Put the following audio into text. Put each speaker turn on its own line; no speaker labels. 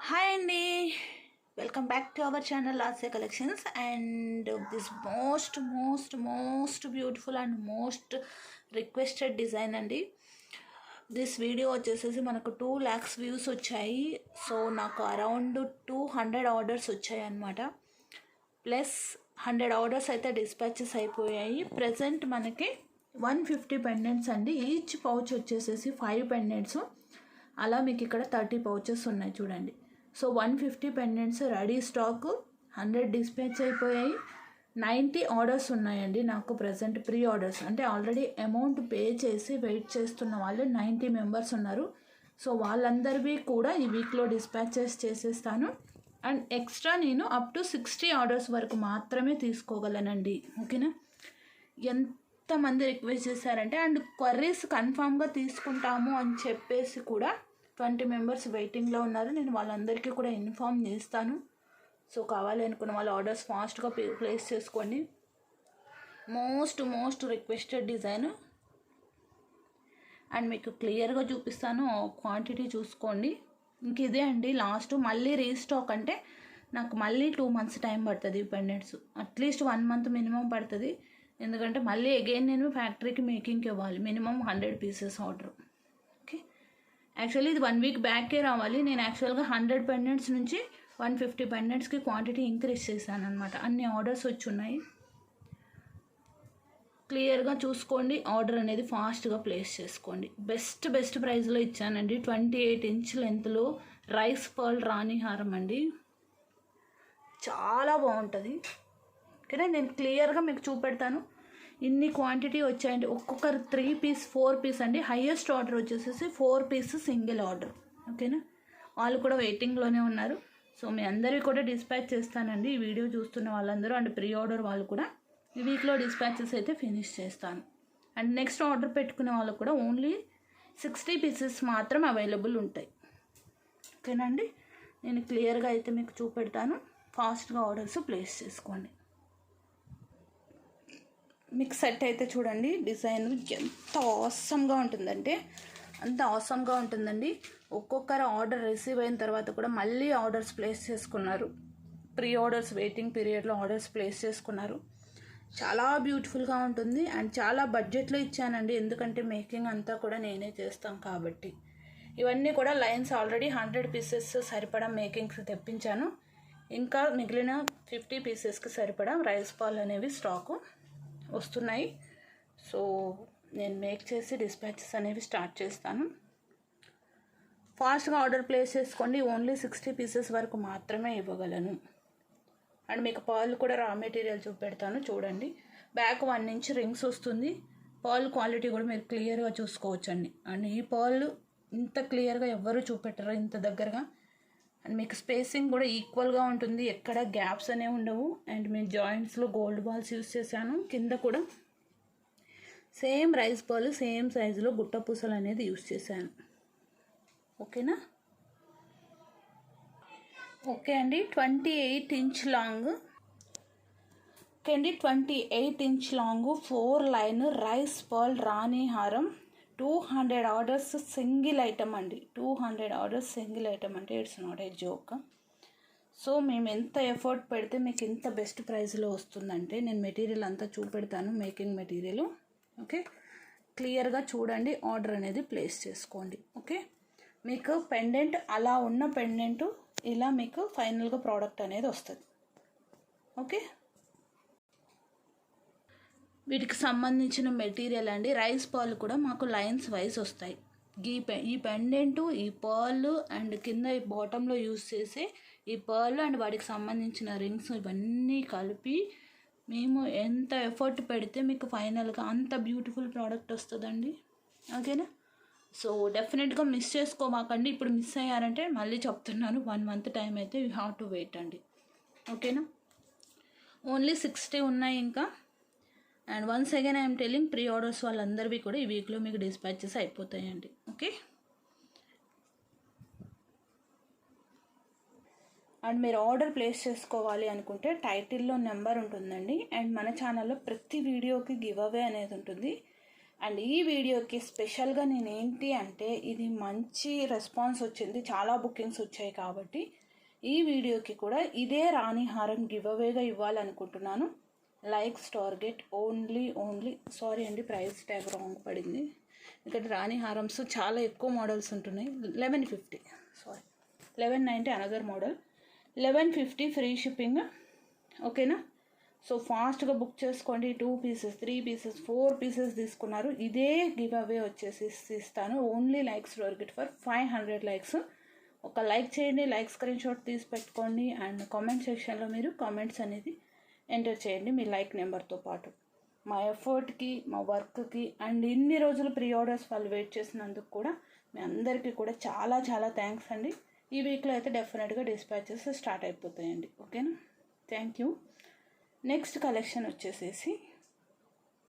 Hi అండి, welcome back to our channel Lasya collections. And this most beautiful and most requested design అండి. This video వచ్చేసేసి మనకు 2 lakhs views వచ్చాయి. So నాకు around 200 orders వచ్చాయి అన్నమాట. ప్లస్ 100 ఆర్డర్స్ అయితే డిస్పాచెస్ అయిపోయాయి. ప్రజెంట్ మనకి 150 పెండెంట్స్ అండి. ఈచ్ పౌచ్ వచ్చేసేసి 5 పెండెంట్స్. అలా మీకు ఇక్కడ 30 పౌచెస్ ఉన్నాయి చూడండి. So 150 pendants ready stock, 100 dispatch అయిపోయాయి. 90 ఆర్డర్స్ ఉన్నాయండి నాకు ప్రజెంట్. ప్రీ ఆర్డర్స్ అంటే ఆల్రెడీ అమౌంట్ పే చేసి వెయిట్ చేస్తున్న వాళ్ళు 90 మెంబర్స్ ఉన్నారు. సో వాళ్ళందరివి కూడా ఈ వీక్లో డిస్పాచెస్ చేసేస్తాను. అండ్ ఎక్స్ట్రా నేను అప్ టు 60 ఆర్డర్స్ వరకు మాత్రమే తీసుకోగలనండి. ఓకేనా? ఎంతమంది రిక్వెస్ట్ చేశారంటే, అండ్ క్వరీస్ కన్ఫామ్గా తీసుకుంటాము అని చెప్పేసి కూడా 20 మెంబర్స్ వెయిటింగ్లో ఉన్నారు. నేను వాళ్ళందరికీ కూడా ఇన్ఫామ్ చేస్తాను. సో కావాలి అనుకున్న వాళ్ళ ఆర్డర్స్ ఫాస్ట్గా ప్లేస్ చేసుకోండి. Most requested design. అండ్ మీకు క్లియర్గా చూపిస్తాను, క్వాంటిటీ చూసుకోండి. ఇంక ఇదే అండి లాస్ట్. మళ్ళీ రీస్టాక్ అంటే నాకు మళ్ళీ 2 months టైం పడుతుంది. పెండెంట్స్ అట్లీస్ట్ 1 month మినిమం పడుతుంది. ఎందుకంటే మళ్ళీ అగైన్ నేను ఫ్యాక్టరీకి మేకింగ్కి ఇవ్వాలి. Minimum 100 pieces order. Okay, actually ఇది 1 week బ్యాకే రావాలి. నేను యాక్చువల్గా 100 పెండెంట్స్ నుంచి 150 పెండెంట్స్కి క్వాంటిటీ ఇంక్రీజ్ చేశాను అనమాట. అన్ని ఆర్డర్స్ వచ్చి ఉన్నాయి. క్లియర్గా చూసుకోండి. ఆర్డర్ అనేది ఫాస్ట్గా ప్లేస్ చేసుకోండి. బెస్ట్ ప్రైస్లో ఇచ్చానండి. 28 inch లెంత్లో రైస్ పర్ల్ రాణి హారం అండి. చాలా బాగుంటుంది. ఓకేనా? నేను క్లియర్గా మీకు చూపెడతాను. ఇన్ని క్వాంటిటీ వచ్చాయండి. ఒక్కొక్కరు 3 piece 4 piece అండి. హైయెస్ట్ ఆర్డర్ వచ్చేసేసి 4 piece సింగిల్ ఆర్డర్. ఓకేనా? వాళ్ళు కూడా వెయిటింగ్లోనే ఉన్నారు. సో మీ అందరికీ కూడా డిస్పాచ్ చేస్తానండి. ఈ వీడియో చూస్తున్న వాళ్ళందరూ అండ్ ప్రీ ఆర్డర్ వాళ్ళు కూడా ఈ వీక్లో డిస్పాచెస్ అయితే ఫినిష్ చేస్తాను. అండ్ నెక్స్ట్ ఆర్డర్ పెట్టుకునే వాళ్ళకు కూడా ఓన్లీ 60 pieces మాత్రం అవైలబుల్ ఉంటాయి. ఓకేనండి? నేను క్లియర్గా అయితే మీకు చూపెడతాను. ఫాస్ట్గా ఆర్డర్స్ ప్లేస్ చేసుకోండి. మీకు సెట్ అయితే చూడండి. డిజైన్ ఎంత ఆసమ్గా ఉంటుందంటే అంత ఆసమ్గా ఉంటుందండి. ఒక్కొక్కరు ఆర్డర్ రిసీవ్ అయిన తర్వాత కూడా మళ్ళీ ఆర్డర్స్ ప్లేస్ చేసుకున్నారు. ప్రీ ఆర్డర్స్ వెయిటింగ్ పీరియడ్లో ఆర్డర్స్ ప్లేస్ చేసుకున్నారు. చాలా బ్యూటిఫుల్గా ఉంటుంది. అండ్ చాలా బడ్జెట్లో ఇచ్చానండి. ఎందుకంటే మేకింగ్ అంతా కూడా నేనే చేస్తాను కాబట్టి. ఇవన్నీ కూడా లైన్స్ ఆల్రెడీ 100 pieces సరిపడా మేకింగ్స్ తెప్పించాను. ఇంకా మిగిలిన 50 piecesకి సరిపడా రైస్ పాల్ అనేవి స్టాకు వస్తున్నాయి. సో నేను మేక్ చేసి డిస్పాచెస్ అనేవి స్టార్ట్ చేస్తాను. ఫాస్ట్గా ఆర్డర్ ప్లేస్ చేసుకోండి. ఓన్లీ 60 pieces వరకు మాత్రమే ఇవ్వగలను. అండ్ మీకు పర్ల్ కూడా రా మెటీరియల్ చూపెడతాను చూడండి. బ్యాక్ 1 inch రింగ్స్ వస్తుంది. పర్ల్ క్వాలిటీ కూడా మీరు క్లియర్గా చూసుకోవచ్చండి. అండ్ ఈ పర్ల్ ఇంత క్లియర్గా ఎవ్వరూ చూపెట్టరు ఇంత దగ్గరగా. అండ్ మీకు స్పేసింగ్ కూడా ఈక్వల్గా ఉంటుంది. ఎక్కడ గ్యాప్స్ అనేవి ఉండవు. అండ్ మేము జాయింట్స్లో గోల్డ్ బాల్స్ యూస్ చేశాను. కింద కూడా సేమ్ రైస్ బాల్ సేమ్ సైజులో గుట్ట పూసలు అనేది యూస్ చేశాను. ఓకేనా? ఓకే అండి. 28 inch లాంగ్. ఓకే అండి, 28 inch long 4 line rice pearl రాణి హారం. 200 ఆర్డర్స్ సింగిల్ ఐటమ్ అండి. 200 ఆర్డర్స్ సింగిల్ ఐటమ్ అంటే it's not a joke. So మేము ఎంత ఎఫర్ట్ పెడితే మీకు ఇంత బెస్ట్ ప్రైస్లో వస్తుందంటే నేను మెటీరియల్ అంతా చూపెడతాను. Making material. ఓకే, క్లియర్గా చూడండి. ఆర్డర్ అనేది ప్లేస్ చేసుకోండి. ఓకే, మీకు పెండెంట్ అలా ఉన్న పెండెంట్ ఇలా మీకు ఫైనల్గా ప్రోడక్ట్ అనేది వస్తుంది. ఓకే, వీటికి సంబంధించిన మెటీరియల్ అండి. రైస్ పర్ల్ కూడా మాకు లైన్స్ వైజ్ వస్తాయి. ఈ పెండెంటు, ఈ పర్ల్ అండ్ కింద ఈ బాటంలో యూస్ చేసే ఈ పర్ల్ అండ్ వాటికి సంబంధించిన రింగ్స్ ఇవన్నీ కలిపి మేము ఎంత ఎఫర్ట్ పెడితే మీకు ఫైనల్గా అంత బ్యూటిఫుల్ ప్రోడక్ట్ వస్తుందండి. ఓకేనా? సో డెఫినెట్గా మిస్ చేసుకోమాకండి. ఇప్పుడు మిస్ అయ్యారంటే మళ్ళీ చెప్తున్నాను, 1 month టైం అయితే యూ హ్యావ్ టు వెయిట్ అండి. ఓకేనా? ఓన్లీ 60 ఉన్నాయి ఇంకా. And once again I'm telling, pre orders వాళ్ళందరివి కూడా ఈ వీక్లో మీకు డిస్పాచెస్ అయిపోతాయండి. ఓకే, అండ్ మీరు ఆర్డర్ ప్లేస్ చేసుకోవాలి అనుకుంటే టైటిల్లో నెంబర్ ఉంటుందండి. అండ్ మన ఛానల్లో ప్రతి వీడియోకి గివ్ అవే అనేది ఉంటుంది. అండ్ ఈ వీడియోకి స్పెషల్గా నేను ఏంటి అంటే ఇది మంచి రెస్పాన్స్ వచ్చింది, చాలా బుకింగ్స్ వచ్చాయి కాబట్టి ఈ వీడియోకి కూడా ఇదే రాణి హారం గివ్ అవేగా ఇవ్వాలనుకుంటున్నాను. లైక్స్ టార్గెట్ ఓన్లీ సారీ అండి, ప్రైస్ ట్యాగ్ రాంగ్ పడింది. ఇక్కడ రాణి హారమ్స్ చాలా ఎక్కువ మోడల్స్ ఉంటున్నాయి. 1150 sorry 1190 another model, 1150 free shipping. ఓకేనా? సో ఫాస్ట్గా బుక్ చేసుకోండి. 2 పీసెస్ 3 పీసెస్ 4 పీసెస్ తీసుకున్నారు, ఇదే గివ్ అవే వచ్చేసి ఇస్తాను. Only likes target for 500 likes. ఒక లైక్ చేయండి, లైక్ స్క్రీన్ షాట్ తీసి పెట్టుకోండి. అండ్ కామెంట్ సెక్షన్లో మీరు కామెంట్స్ అనేది ఎంటర్ చేయండి మీ లైక్ నెంబర్తో పాటు. మా ఎఫర్ట్కి, మా వర్క్కి అండ్ ఇన్ని రోజులు ప్రీ ఆర్డర్స్ వాళ్ళు వెయిట్ చేసినందుకు కూడా మీ అందరికీ కూడా చాలా చాలా థ్యాంక్స్ అండి. ఈ వీక్లో అయితే డెఫినెట్గా డిస్పాచెస్ స్టార్ట్ అయిపోతాయండి. ఓకేనా? Thank you. నెక్స్ట్ కలెక్షన్ వచ్చేసేసి